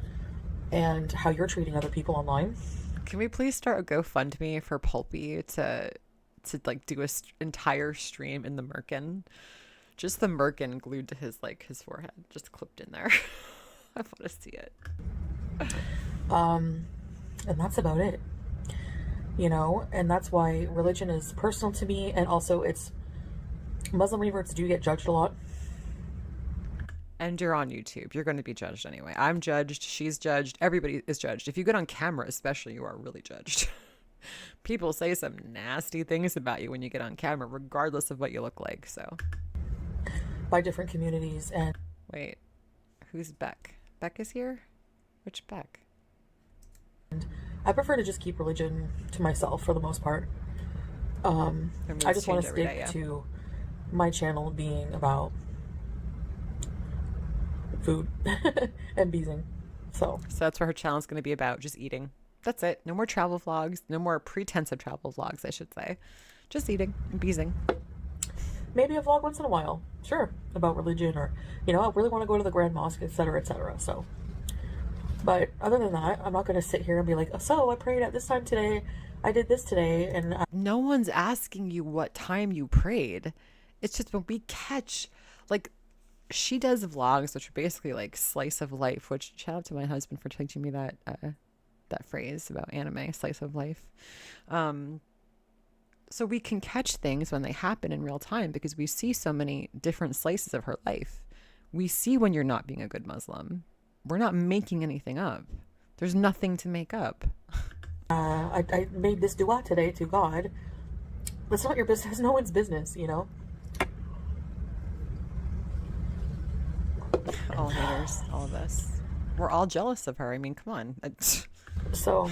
and how you're treating other people online. Can we please start a GoFundMe for Pulpy to like do a entire stream in the merkin? Just the merkin glued to his forehead, just clipped in there. I want to see it. And that's about it. You know, and that's why religion is personal to me, and also it's Muslim reverts do get judged a lot. And you're on YouTube. You're going to be judged anyway. I'm judged. She's judged. Everybody is judged. If you get on camera, especially, you are really judged. People say some nasty things about you when you get on camera, regardless of what you look like. So, by different communities. And wait, who's Beck? Beck is here? Which Beck? I prefer to just keep religion to myself for the most part. I just want to stick to my channel being about food and beezing. So that's what her channel is going to be about, just eating. That's it. No more travel vlogs. No more pretense of travel vlogs, I should say. Just eating and beezing. Maybe a vlog once in a while. Sure. About religion, or, you know, I really want to go to the Grand Mosque, etc., etc. So, but other than that, I'm not going to sit here and be like, so I prayed at this time today. I did this today. And no one's asking you what time you prayed. It's just when we catch, like, she does vlogs, which are basically like slice of life, which shout out to my husband for teaching me that phrase about anime, slice of life. So we can catch things when they happen in real time because we see so many different slices of her life. We see when you're not being a good Muslim. We're not making anything up. There's nothing to make up. I made this dua today to God. That's not your business. No one's business, you know? All haters, all of us. We're all jealous of her. I mean, come on. So,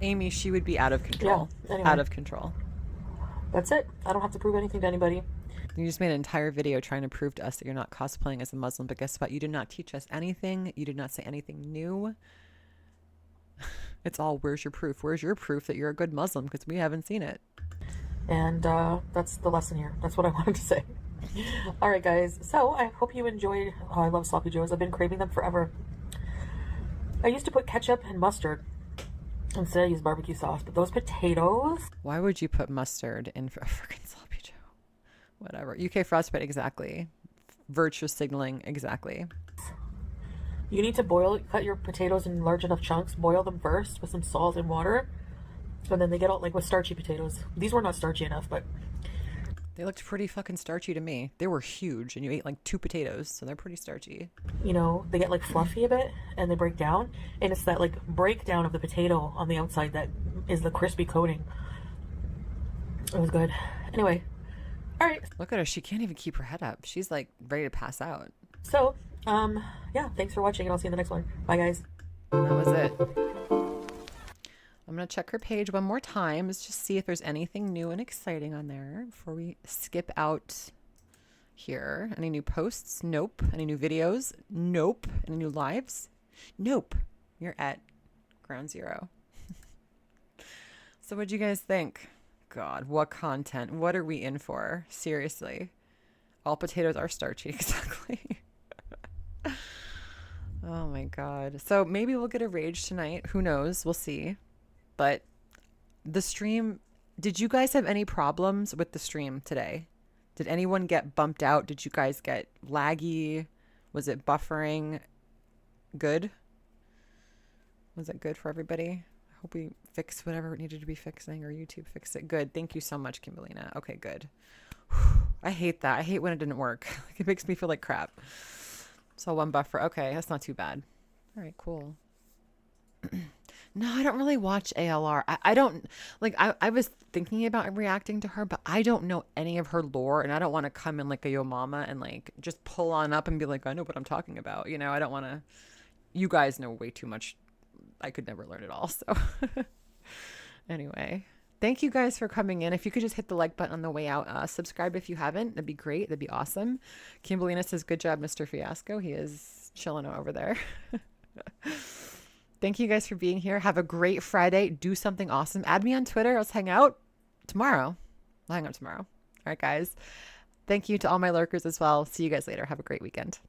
Amy, she would be out of control. Yeah, anyway. Out of control. That's it. I don't have to prove anything to anybody. You just made an entire video trying to prove to us that you're not cosplaying as a Muslim, but guess what? You did not teach us anything. You did not say anything new. It's all, where's your proof? Where's your proof that you're a good Muslim? Because we haven't seen it. And that's the lesson here. That's what I wanted to say. All right, guys. So I hope you enjoyed. Oh, I love sloppy joes. I've been craving them forever. I used to put ketchup and mustard instead. I use barbecue sauce, but those potatoes. Why would you put mustard in for a freaking sloppy joe? Whatever. UK frostbite, exactly. Virtue signaling, exactly. You need to cut your potatoes in large enough chunks. Boil them first with some salt and water, and then they get all like with starchy potatoes. These were not starchy enough, but they looked pretty fucking starchy to me. They were huge, and you ate like 2 potatoes, so they're pretty starchy. You know, they get like fluffy a bit, and they break down, and it's that like breakdown of the potato on the outside that is the crispy coating. It was good. Anyway, all right. Look at her. She can't even keep her head up. She's like ready to pass out. So, yeah, thanks for watching, and I'll see you in the next one. Bye, guys. And that was it. I'm going to check her page one more time. Let's just see if there's anything new and exciting on there before we skip out here. Any new posts? Nope. Any new videos? Nope. Any new lives? Nope. You're at ground zero. So what'd you guys think? God, what content? What are we in for? Seriously. All potatoes are starchy, exactly. Oh my God. So maybe we'll get a rage tonight. Who knows? We'll see. But the stream, did you guys have any problems with the stream today? Did anyone get bumped out? Did you guys get laggy? Was it buffering? Good? Was it good for everybody? I hope we fixed whatever it needed to be fixing, or YouTube fixed it. Good. Thank you so much, Kimberlina. Okay, good. I hate that. I hate when it didn't work. It makes me feel like crap. So one buffer. Okay, that's not too bad. All right, cool. No, I don't really watch ALR. I don't, like, I was thinking about reacting to her, but I don't know any of her lore, and I don't want to come in like a yo mama and like just pull on up and be like, I know what I'm talking about. You know, I don't want to, you guys know way too much. I could never learn it all. So anyway, Thank you guys for coming in. If you could just hit the like button on the way out. Subscribe if you haven't. That'd be great. That'd be awesome. Kimberlina says, good job, Mr. Fiasco. He is chilling over there. Thank you guys for being here. Have a great Friday. Do something awesome. Add me on Twitter. Let's hang out tomorrow. I'll hang out tomorrow. All right, guys. Thank you to all my lurkers as well. See you guys later. Have a great weekend.